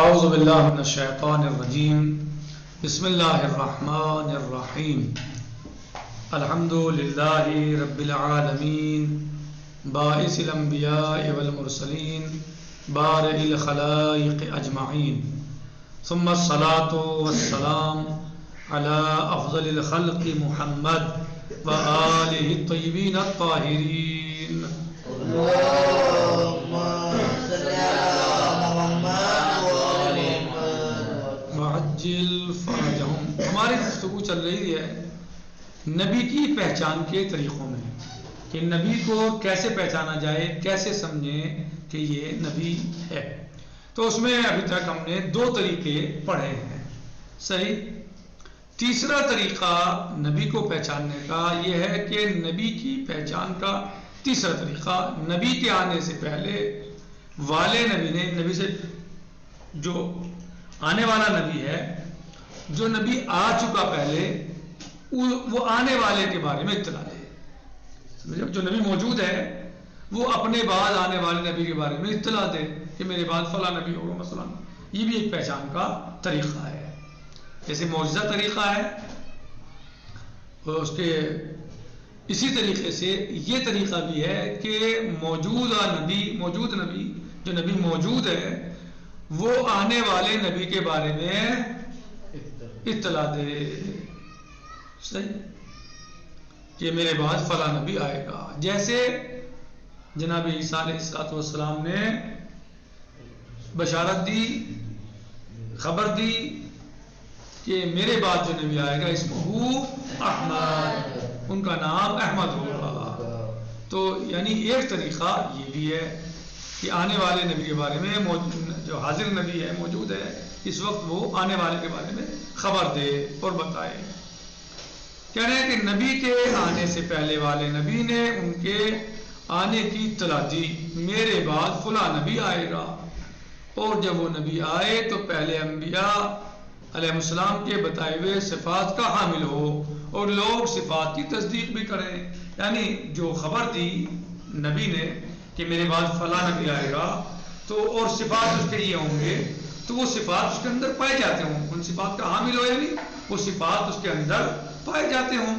اعوذ باللہ من الشیطان الرجیم بسم اللہ الرحمن الرحیم الحمد للہ رب العالمین باعث الانبیاء والمرسلین بارئ الخلائق اجمعین ثم الصلاة والسلام علی افضل الخلق محمد وآلہ الطیبین الطاہرین اللهم صل على محمد وعجل فرجهم۔ ہماری گفتگو چل رہی ہے نبی کی پہچان کے طریقوں میں کہ نبی کو کیسے پہچانا جائے، کیسے سمجھیں کہ یہ نبی ہے۔ تو اس میں ابھی تک ہم نے 2 طریقے پڑھے ہیں، صحیح۔ تیسرا طریقہ نبی کو پہچاننے کا یہ ہے کہ نبی کی پہچان کا تیسرا طریقہ، نبی کے آنے سے پہلے والے نبی نے، نبی سے جو آنے والا نبی ہے، جو نبی آ چکا پہلے، وہ آنے والے کے بارے میں اطلاع دے۔ جو نبی موجود ہے وہ اپنے بعد آنے والے نبی کے بارے میں اطلاع دے کہ میرے بعد فلاں نبی ہوگا مثلا۔ یہ بھی ایک پہچان کا طریقہ ہے، جیسے معجزہ طریقہ ہے، اور اس کے اسی طریقے سے یہ طریقہ بھی ہے کہ موجود نبی جو نبی موجود ہے وہ آنے والے نبی کے بارے میں اطلاع دے، صحیح، کہ میرے بعد فلاں نبی آئے گا۔ جیسے جناب عیسیٰ علیہ السلام نے بشارت دی، خبر دی کہ میرے بعد جو نبی آئے گا اسمہ احمد، ان کا نام احمد ہوگا۔ تو یعنی ایک طریقہ یہ بھی ہے کہ آنے والے نبی کے بارے میں جو حاضر نبی ہے، موجود ہے اس وقت، وہ آنے والے کے بارے میں خبر دے اور بتائے۔ کہہ رہے ہیں کہ نبی کے آنے سے پہلے والے نبی نے ان کے آنے کی اطلاع دی، میرے بعد فلاں نبی آئے گا۔ اور جب وہ نبی آئے تو پہلے انبیاء علیہ السلام کے بتائے ہوئے صفات کا حامل ہو اور لوگ صفات کی تصدیق بھی کریں۔ یعنی جو خبر دی نبی نے کہ میرے بعد فلاں نبی آئے گا، تو اور صفات اس کے یہ ہوں گے، تو وہ صفات اس کے اندر پائے جاتے ہوں، ان صفات کا حامل ہو، یعنی وہ صفات اس کے اندر پائے جاتے ہوں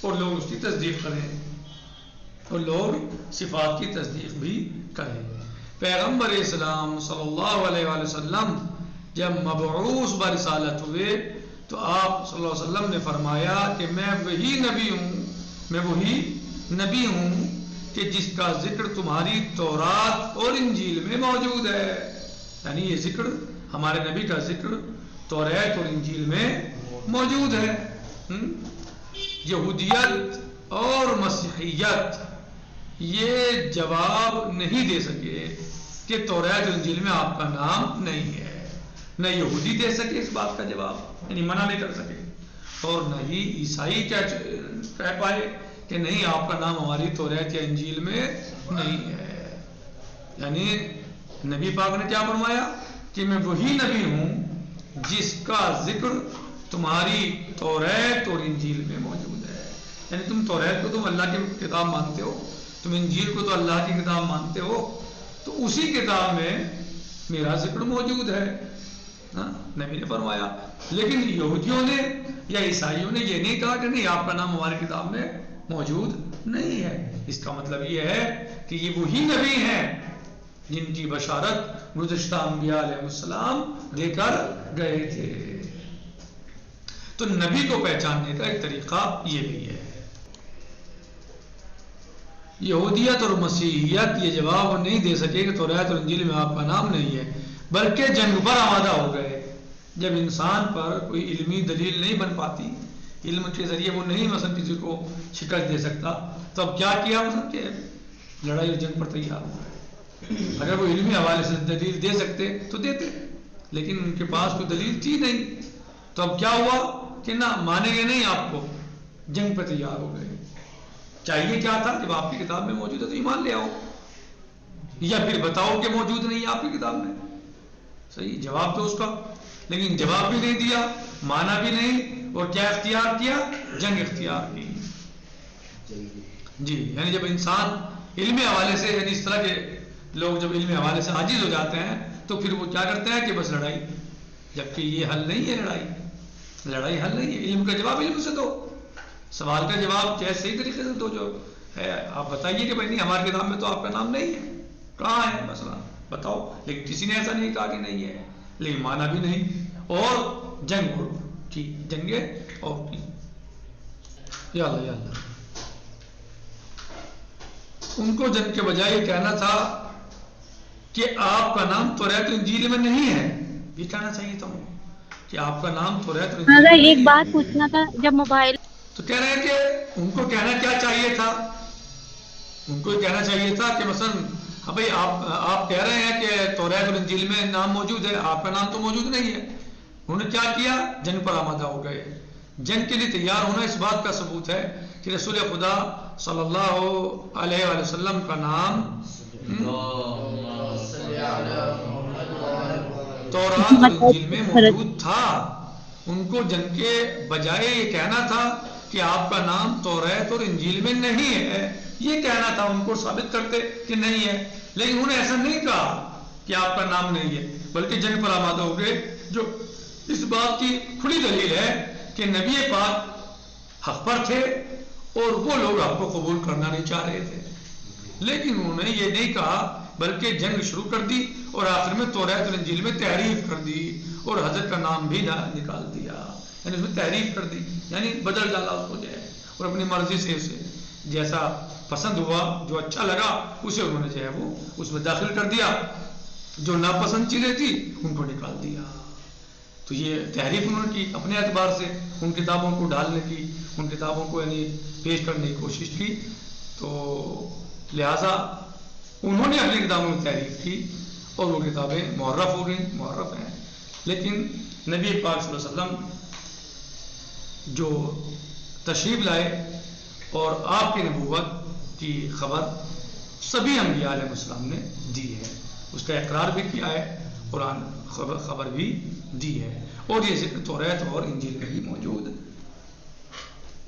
اور لوگ اس کی تصدیق کریں، اور لوگ صفات کی تصدیق بھی کریں۔ پیغمبر اسلام صلی اللہ علیہ وآلہ وسلم جب مبعوث برسالت ہوئے تو آپ صلی اللہ علیہ وسلم نے فرمایا کہ میں وہی نبی ہوں کہ جس کا ذکر تمہاری تورات اور انجیل میں موجود ہے۔ یعنی یہ ذکر، ہمارے نبی کا ذکر تورات اور انجیل میں موجود ہے۔ یہودیت اور مسیحیت یہ جواب نہیں دے سکے کہ تورات اور انجیل میں آپ کا نام نہیں ہے، نہ یہودی دے سکے اس بات کا جواب، یعنی منع نہیں کر سکے، اور نہ ہی عیسائی کہہ پائے کہ نہیں آپ کا نام ہماری تورات یا انجیل میں نہیں ہے۔ یعنی نبی پاک نے کیا فرمایا کہ میں وہی نبی ہوں جس کا ذکر تمہاری تورات اور انجیل میں موجود ہے۔ یعنی تم تورات کو تم اللہ کی کتاب مانتے ہو، تم انجیل کو تو اللہ کی کتاب مانتے ہو، تو اسی کتاب میں میرا ذکر موجود ہے، نبی نے فرمایا۔ لیکن یہودیوں نے یا عیسائیوں نے یہ نہیں کہا کہ نہیں آپ کا نام ہماری کتاب میں موجود نہیں ہے۔ اس کا مطلب یہ ہے کہ یہ وہی نبی ہیں جن کی بشارت گزشتہ انبیاء علیہ السلام دے کر گئے تھے۔ تو نبی کو پہچاننے کا ایک طریقہ یہ بھی ہے۔ یہودیت اور مسیحیت یہ جواب نہیں دے سکے کہ تورات اور انجیل میں آپ کا نام نہیں ہے، بلکہ جنگ پر آمادہ ہو گئے۔ جب انسان پر کوئی علمی دلیل نہیں بن پاتی، علم کے ذریعے وہ نہیں مثلا کسی کو شکست دے سکتا، تو اب کیا کیا مثلا کہ لڑائی اور جنگ پر تیار ہو گئے۔ اگر وہ علمی حوالے سے دلیل دے سکتے تو دیتے، لیکن ان کے پاس کوئی دلیل تھی نہیں، تو اب کیا ہوا کہ نہ مانیں گے نہیں آپ کو، جنگ پہ تیار ہو گئے۔ چاہیے کیا تھا، جب آپ کی کتاب میں موجود ہے تو ایمان لے آؤ، یا پھر بتاؤ کہ موجود نہیں ہے آپ کی کتاب میں، صحیح جواب تو اس کا، لیکن جواب بھی نہیں دیا، مانا بھی نہیں، اور کیا اختیار کیا، جنگ اختیار کی۔ جی، یعنی جب انسان علمی حوالے سے، یعنی اس طرح کے لوگ جب علمی حوالے سے عاجز ہو جاتے ہیں تو پھر وہ کیا کرتے ہیں کہ بس لڑائی، جبکہ یہ حل نہیں ہے، لڑائی حل نہیں ہے. علم کا جواب علم سے دو، سوال کا جواب چاہے صحیح طریقے سے دو، جو ہے آپ بتائیے کہ بھائی نہیں ہماری کتاب میں تو آپ کا نام نہیں ہے، کہاں ہے مسئلہ بتاؤ. لیکن کسی نے ایسا نہیں کہا کہ نہیں ہے، لیکن مانا بھی نہیں. اور جنگ کی جنگیں اور کی یا اللہ یا اللہ. ان کو جنگ کے بجائے یہ کہنا تھا کہ آپ کا نام توریت و انجیل میں نہیں ہے، یہ کہنا چاہیے تھا کہ آپ کا نام توریت و انجیل میں ایک نہیں بات ہے. پوچھنا تھا، جب موبائل تو کہہ رہے ہیں کہ ان کو کہنا کیا چاہیے تھا، ان کو یہ کہنا چاہیے تھا کہ مثلا ہاں بھائی آپ کہہ رہے ہیں کہ توریت اور انجیل میں نام موجود ہے، آپ کا نام تو موجود نہیں ہے. انہوں نے کیا کیا، جنگ پر آمادہ ہو گئے. جنگ کے لیے تیار ہونا اس بات کا ثبوت ہے کہ رسول خدا صلی اللہ علیہ وآلہ وسلم کا نام تورات اور انجیل میں موجود تھا. ان کو جنگ کے بجائے یہ کہنا تھا کہ آپ کا نام توریت اور انجیل میں نہیں ہے، یہ کہنا تھا، ان کو ثابت کرتے کہ نہیں ہے. لیکن انہوں نے ایسا نہیں کہا کہ آپ کا نام نہیں ہے، بلکہ جنگ پر آمادہ ہو گئے، جو اس بات کی کھلی دلیل ہے کہ نبی پاک حق پر تھے اور وہ لوگ آپ کو قبول کرنا نہیں چاہ رہے تھے. لیکن انہوں نے یہ نہیں کہا، بلکہ جنگ شروع کر دی اور آخر میں توریت اور انجیل میں تحریف کر دی اور حضرت کا نام بھی نکال دیا، یعنی اس میں تحریف کر دی، یعنی بدل ڈالا اس کو جو ہے، اور اپنی مرضی سے اسے جیسا پسند ہوا، جو اچھا لگا اسے انہوں نے جو ہے وہ اس میں داخل کر دیا، جو ناپسند چیزیں تھی ان کو نکال دیا. تو یہ تحریف انہوں نے کی اپنے اعتبار سے، ان کتابوں کو ڈالنے کی، ان کتابوں کو یعنی پیش کرنے کی کوشش کی. تو لہٰذا انہوں نے اپنی کتابوں میں تحریف کی اور وہ کتابیں محرف ہو گئیں، محرف ہیں. لیکن نبی پاک صلی اللہ علیہ وسلم جو تشریف لائے اور آپ کی نبوت کی خبر سبھی انبیاء علیہ السلام نے دی ہے، اس کا اقرار بھی کیا ہے، قرآن خبر بھی دی ہے. اور یہ ذکر توریت اور انجیل میں بھی موجود،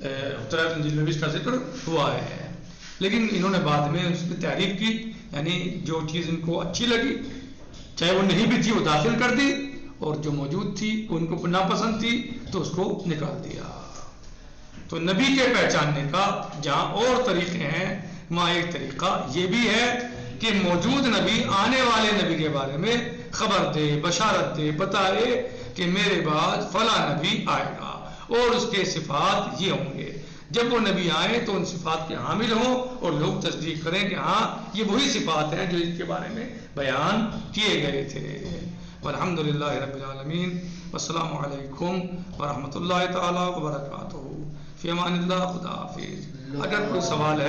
توریت انجیل میں بھی اس کا ذکر ہوا ہے. لیکن انہوں نے بعد میں اس کی تعریف کی، یعنی جو چیز ان کو اچھی لگی چاہے وہ نہیں بھی تھی وہ داخل کر دی، اور جو موجود تھی ان کو ناپسند تھی تو اس کو نکال دیا. تو نبی کے پہچاننے کا جہاں اور طریقے ہیں، وہاں ایک طریقہ یہ بھی ہے کہ موجود نبی آنے والے نبی کے بارے میں خبر دے، بشارت دے، بتائے کہ میرے بعد فلاں نبی آئے گا اور اس کے صفات یہ ہوں گے. جب وہ نبی آئے تو ان صفات کے حامل ہوں اور لوگ تصدیق کریں کہ ہاں یہ وہی صفات ہیں جو اس کے بارے میں بیان کیے گئے تھے. والحمدللہ رب العالمین، والسلام علیکم ورحمۃ اللہ تعالی وبرکاتہ. فی امان اللہ، خدا حافظ. اگر کوئی سوال ہے